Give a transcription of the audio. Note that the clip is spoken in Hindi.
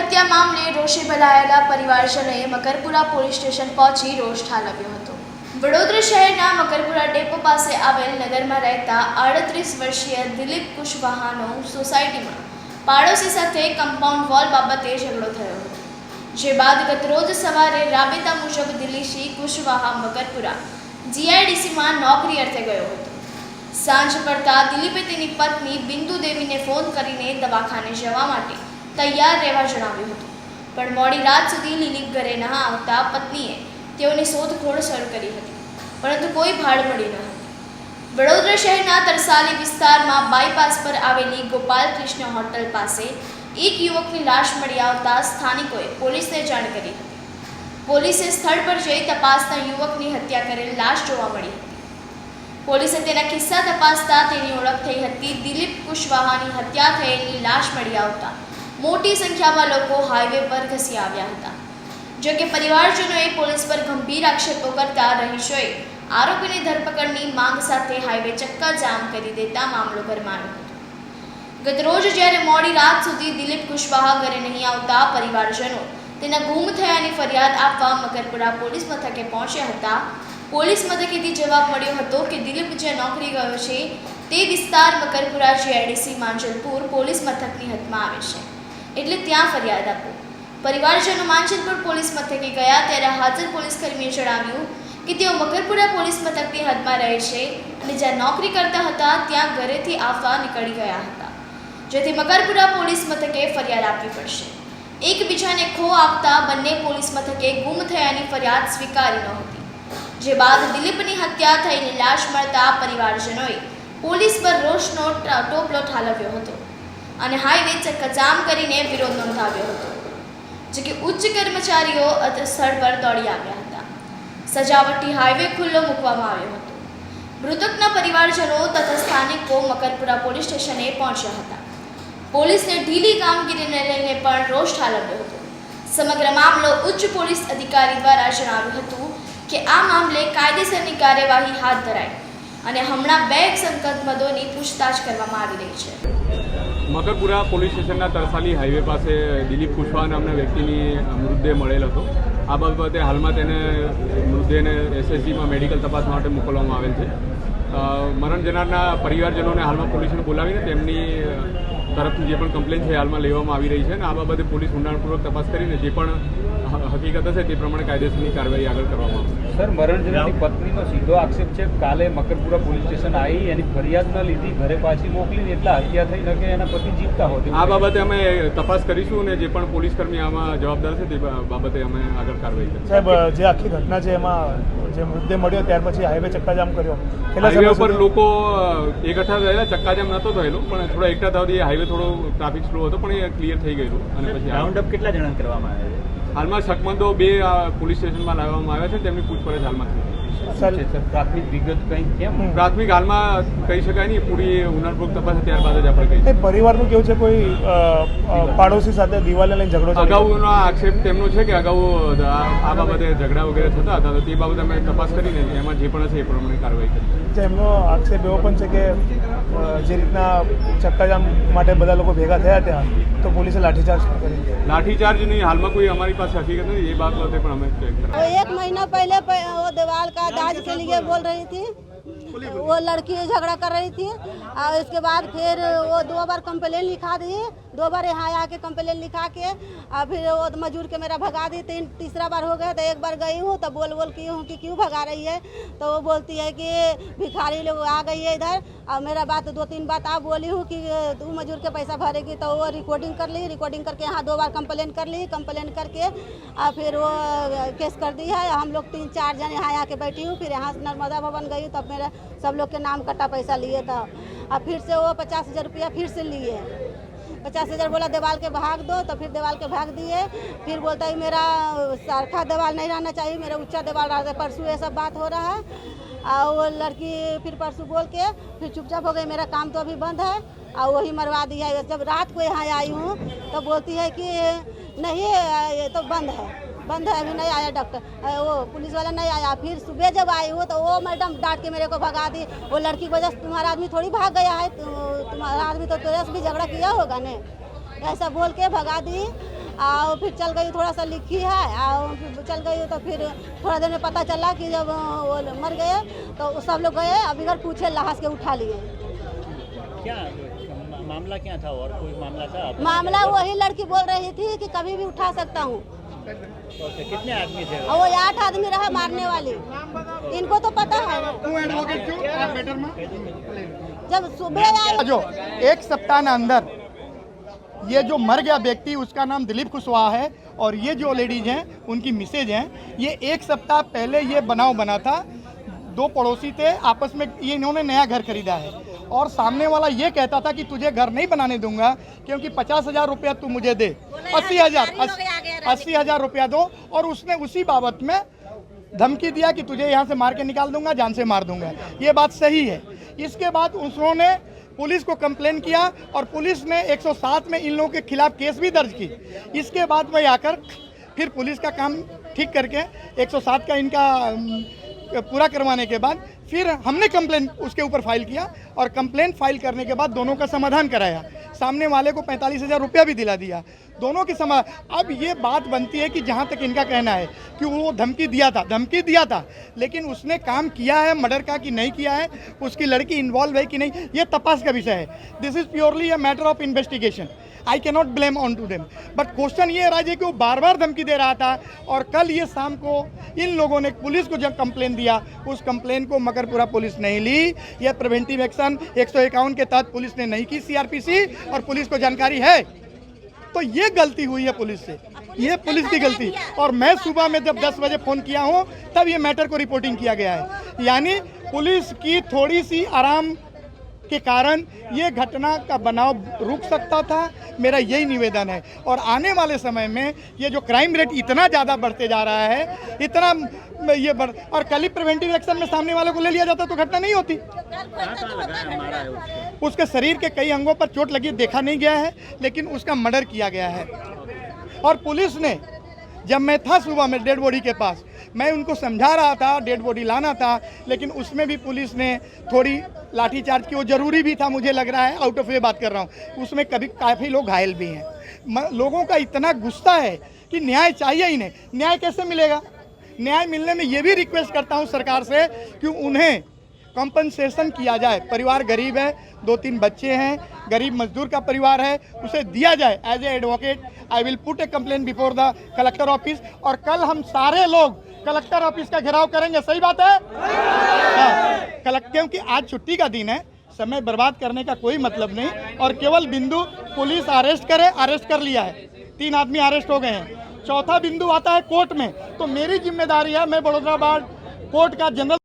हत्या मामले रोषे भराયેલા પરિવારજનોએ મકરપુરા પોલીસ સ્ટેશન પહોંચી રોષ ઠાલવ્યો હતો। વડોદરા શહેરના મકરપુરા ડેપો પાસે આવેલ નગરમાં રહેતા 38 વર્ષીય દિલીપ કુશવાહાનો સોસાયટીમાં પાડોશી સાથે કમ્પાઉન્ડ વોલ બાબતે ઝઘડો થયો હતો, જે બાદ ગતરોજ સવારે રાબેતા મુજબ દિલીશી કુશવાહા મકરપુરા જીઆઈડીસીમાં નોકરી અર્થે ગયો હતો। સાંજ પડતા દિલીપે તેની પત્ની બિંદુ દેવીને ફોન કરીને દવાખાને જવા માટે તૈયાર રહેવા જણાવ્યું હતું, પણ મોડી રાત સુધી દિલીપ ઘરે ન આવતા પત્નીએ તેઓની શોધખોળ શરૂ કરી હતી, પરંતુ કોઈ ભાડ મળી ન હતી। વડોદરા શહેરના તરસાલી વિસ્તારમાં બાયપાસ પર આવેલી ગોપાલ કૃષ્ણ હોટલ પાસે એક યુવકની લાશ મળી આવતા સ્થાનિકોએ પોલીસને જાણ કરી હતી। પોલીસે સ્થળ પર જઈ તપાસતા યુવકની હત્યા કરેલ લાશ જોવા મળી હતી। પોલીસે તેના કિસ્સા તપાસતા તેની ઓળખ થઈ હતી। દિલીપ કુશવાહાની હત્યા થયેલી લાશ મળી આવતા મોટી સંખ્યામાં લોકો હાઈવે પર ઘસી આવ્યા હતા। જો કે પરિવારજનોએ પોલીસ પર ગંભીર આક્ષેપો કરતા રહીશોએ આરોપીની ધરપકડની માંગ સાથે હાઈવે ચક્કા જામ કરી દેતા મામલો ગરમાયો હતો। ગતરોજ જ્યારે મોડી રાત સુધી દિલીપ કુશવાહા ઘરે નહીં આવતા પરિવારજનો તેના ગુમ થયાની ફરિયાદ આપવા મકરપુરા પોલીસ મથકે પહોંચ્યા હતા। પોલીસ મથકેથી જવાબ મળ્યો હતો કે દિલીપ જે નોકરી ગયો છે તે વિસ્તાર મકરપુરા જીઆઈડીસી માંજલપુર પોલીસ મથકની હદમાં આવે છે, એટલે ત્યાં ફરિયાદ આપો। પરિવારજનો માંજલપુર પોલીસ મથકે ગયા ત્યારે હાજર પોલીસકર્મીએ જણાવ્યું કે તેઓ મકરપુરા પોલીસ મથકની હદમાં રહે છે અને જ્યાં નોકરી કરતા હતા ત્યાં ઘરેથી આવતા નીકળી ગયા હતા, જેથી મકરપુરા પોલીસ મથકે ફરિયાદ આપવી પડશે। એકબીજાને ખો આપતા બંને પોલીસ મથકે ગુમ થયાની ફરિયાદ સ્વીકારી નહોતી, જે બાદ દિલીપની હત્યા થઈને લાશ મળતા પરિવારજનોએ પોલીસ પર રોષનો ટોપલો ઠાલવ્યો હતો અને હાઈવે ચક્કાજામ કરીને વિરોધ નોંધાવ્યો હતો, જે કે ઉચ્ચ કર્મચારીઓ સ્થળ પર દોડી આવ્યા હતા। સજાવટી હાઈવે ખુલ્લો મૂકવામાં આવ્યો હતો। મૃતકના પરિવારજનો તથા સ્થાનિકો મકરપુરા પોલીસ સ્ટેશને પહોંચ્યા હતા। પોલીસને ઢીલી કામગીરીને લઈને પણ રોષ ઠાલવ્યો હતો। સમગ્ર મામલો ઉચ્ચ પોલીસ અધિકારી દ્વારા જણાવ્યું હતું કે આ મામલે કાયદેસરની કાર્યવાહી હાથ ધરાઈ અને હમણાં 2 સંકલ્પમદોની પૂછતાછ કરવામાં આવી રહી છે। મકરપુરા પોલીસ સ્ટેશનના તરસાલી હાઈવે પાસે દિલીપ કુશવાહા નામના વ્યક્તિની મૃતદેહ મળેલ હતો। આ બાબતે હાલમાં તેને મૃતદેહને એસએસજીમાં મેડિકલ તપાસ માટે મોકલવામાં આવેલ છે। મરણ જનારના પરિવારજનોને હાલમાં પોલીસને બોલાવીને તેમની તરફથી જે પણ કમ્પ્લેન છે હાલમાં લેવામાં આવી રહી છે અને આ બાબતે પોલીસ ઊંડાણપૂર્વક તપાસ કરીને જે પણ હકીકત હશે તે પ્રમાણે કાયદેસરની કાર્યવાહી આગળ કરવામાં આવશે। સર, મરણ જનારની પત્નીનો સીધો આક્ષેપ છે કાલે મકરપુરા પોલીસ સ્ટેશન આવી એની ફરિયાદ ન લીધી, ઘરે પાછી મોકલીને એટલા હત્યા થઈ ન કે એના પતિ જીવતા હોત। આ બાબતે અમે તપાસ કરીશું અને જે પણ પોલીસકર્મી આમાં જવાબદાર છે તે બાબતે અમે આગળ કાર્યવાહી કરીશું। સાહેબ, જે આખી ઘટના છે એમાં જે મૃતદેહ મળ્યો ત્યાર પછી હાઈવે ચક્કાજામ કર્યો, હાઈવે ઉપર લોકો એકઠા થયેલા, ચક્કાજામ નહોતો થયેલો પણ થોડા એકઠા થવાથી હાઈવે થોડો ટ્રાફિક સ્લો હતો પણ એ ક્લિયર થઈ ગયેલું અને પછી રાઉન્ડ અપ કેટલા જણા કરવામાં આવ્યા? હાલમાં શકમંદો 2 પોલીસ સ્ટેશનમાં લાવવામાં આવ્યા છે, તેમની પૂછપરછ હાલમાં થઈ સર, પ્રાથમિક વિગત કંઈ કેમ? પ્રાથમિક હાલમાં કહી શકાય નહીં, પૂરી ઊંડાણપૂર્વક તપાસ ત્યારબાદ જ આપણે કહીશું। પરિવારનું કેવું છે કોઈ પાડોશી સાથે દિવાલને લઈને ઝઘડો ચાલે? અગાઉનો આક્ષેપ તેમનો છે કે અગાઉ આ બાબતે ઝઘડા વગેરે થતા હતા, તો તે બાબતે અમે તપાસ કરીને એમાં જે પણ હશે એ પ્રમાણે કાર્યવાહી કરીશું। એમનો આક્ષેપ એવો પણ છે કે જે રીતના ચક્કાજામ માટે બધા લોકો ભેગા થયા ત્યાં તો પોલીસે લાઠીચાર્જ કરી। लाठीचार्ज नहीं, हाल में कोई हमारी पास हकीकत नहीं, ये बात होते पर हमें चेक वो 1 महीना पहले वो दीवार का दाज के लिए बोल रही थी, वो लड़की झगड़ा कर रही थी और इसके बाद फिर वो 2 बार कंप्लेन लिखा दी, 2 बार यहाँ आके कंप्लेन लिखा के और फिर वो मजूर के मेरा भगा दी। तीसरा बार हो गया तो एक बार गई हूँ तो बोल की हूँ कि क्यों भगा रही है, तो वो बोलती है कि भिखारी लोग आ गई है इधर और मेरा बात 2-3 बात आप बोली हूँ कि तू मजूर के पैसा भरेगी, तो वो रिकॉर्डिंग कर ली, रिकॉर्डिंग करके यहाँ 2 बार कंप्लेन कर ली, कंप्लेन करके और फिर वो केस कर दी है। हम लोग 3-4 जन यहाँ आके बैठी हूँ, फिर यहाँ नर्मदा भवन गई तब मेरा सब लोग के नाम कट्टा पैसा लिए था और फिर से वो 50,000 रुपया फिर से लिए। 50,000 बोला दीवार के भाग दो, तो फिर दीवार के भाग दिए। फिर बोलता है मेरा सरखा दीवार नहीं रहना चाहिए, मेरा ऊंचा दीवार रहा। परसों ये सब बात हो रहा है और वो लड़की फिर परसों बोल के फिर चुपचाप हो गई, मेरा काम तो अभी बंद है और वही मरवा दिया है। जब रात को यहाँ आई हूँ तो बोलती है कि नहीं ये तो बंद है, बंद है, अभी नहीं आया डॉक्टर, वो पुलिस वाला नहीं आया। फिर सुबह जब आई हूँ तो वो मैडम डांट के मेरे को भगा दी। वो लड़की की वजह से तुम्हारा आदमी थोड़ी भाग गया है, तुम्हारा आदमी तो तेरे से भी झगड़ा किया होगा ने, ऐसा बोल के भगा दी। आओ फिर चल गई, थोड़ा सा लिखी है, आओ फिर चल गई। तो फिर थोड़ा देर में पता चला कि जब वो मर गए तो सब लोग गए, अब बगैर पूछे लाश के उठा लिए। क्या मामला क्या था और कोई मामला था? मामला वही लड़की बोल रही थी कि कभी भी उठा सकता हूँ। ओके, कितने आदमी थे? और वो 8 आदमी रहे मारने वाले, इनको तो पता है। जब सुबह आए जो एक सप्ताह के अंदर ये जो मर गया व्यक्ति उसका नाम दिलीप कुशवाहा है और ये जो लेडीज हैं उनकी मिसेज हैं। ये एक सप्ताह पहले ये बनाव बना था, 2 पड़ोसी थे आपस में, ये इन्होंने नया घर खरीदा है और सामने वाला ये कहता था कि तुझे घर नहीं बनाने दूंगा क्योंकि 50,000 रुपया तू मुझे दे, 80,000 रुपया दो। और उसने उसी बाबत में धमकी दिया कि तुझे यहाँ से मार के निकाल दूंगा, जान से मार दूंगा। ये बात सही है। इसके बाद उन्होंने पुलिस को कंप्लेन किया और पुलिस ने 107 में इन लोगों के खिलाफ केस भी दर्ज की। इसके बाद में आकर फिर पुलिस का काम ठीक करके 107 का इनका पूरा करवाने के बाद फिर हमने कंप्लेन उसके ऊपर फाइल किया और कंप्लेन फाइल करने के बाद दोनों का समाधान कराया। सामने वाले को 45,000 रुपया भी दिला दिया, दोनों की अब ये बात बनती है कि जहाँ तक इनका कहना है कि वो धमकी दिया था, लेकिन उसने काम किया है मर्डर का कि नहीं किया है, उसकी लड़की इन्वॉल्व है कि नहीं, ये तपास का विषय है। This is purely a matter of investigation. I can not blame on to them, but question ये रहा कि वो बार बार धमकी दे रहा था। और कल ये शाम को इन लोगों ने पुलिस को जब कंप्लेन दिया, उस कंप्लेन को मकरपुरा पुलिस नहीं ली। ये प्रिवेंटिव एक्शन 151 के तहत पुलिस ने नहीं की सीआरपीसी, और पुलिस को जानकारी है। तो ये गलती हुई है पुलिस से, ये पुलिस की गलती। और मैं सुबह में जब 10 बजे फ़ोन किया हूँ तब ये मैटर को रिपोर्टिंग किया गया है। यानी पुलिस की थोड़ी सी आराम के कारण ये घटना का बनाव रुक सकता था, मेरा यही निवेदन है। और आने वाले समय में ये जो क्राइम रेट इतना ज़्यादा बढ़ते जा रहा है, इतना ये बढ़, और कल ही प्रिवेंटिव एक्शन में सामने वाले को ले लिया जाता तो घटना नहीं होती। उसके शरीर के कई अंगों पर चोट लगी, देखा नहीं गया है, लेकिन उसका मर्डर किया गया है। और पुलिस ने, जब मैं था सुबह में डेड बॉडी के पास, मैं उनको समझा रहा था डेड बॉडी लाना था, लेकिन उसमें भी पुलिस ने थोड़ी लाठीचार्ज की। वो ज़रूरी भी था, मुझे लग रहा है, आउट ऑफ वे बात कर रहा हूँ। उसमें काफ़ी लोग घायल भी हैं। लोगों का इतना गुस्सा है कि न्याय चाहिए ही नहीं। न्याय कैसे मिलेगा? न्याय मिलने में ये भी रिक्वेस्ट करता हूँ सरकार से कि उन्हें कॉम्पनसेशन किया जाए। परिवार गरीब है, 2-3 बच्चे हैं, गरीब मजदूर का परिवार है, उसे दिया जाए। As a advocate I will put a complain before the collector office, और कल हम सारे लोग कलेक्टर ऑफिस का घेराव करेंगे। सही बात है? क्योंकि आज छुट्टी का दिन है, समय बर्बाद करने का कोई मतलब नहीं। और केवल बिंदु पुलिस अरेस्ट करे, अरेस्ट कर लिया है, 3 आदमी अरेस्ट हो गए हैं। चौथा बिंदु आता है कोर्ट में, तो मेरी जिम्मेदारी है, मैं बड़ौदा बार कोर्ट का जनरल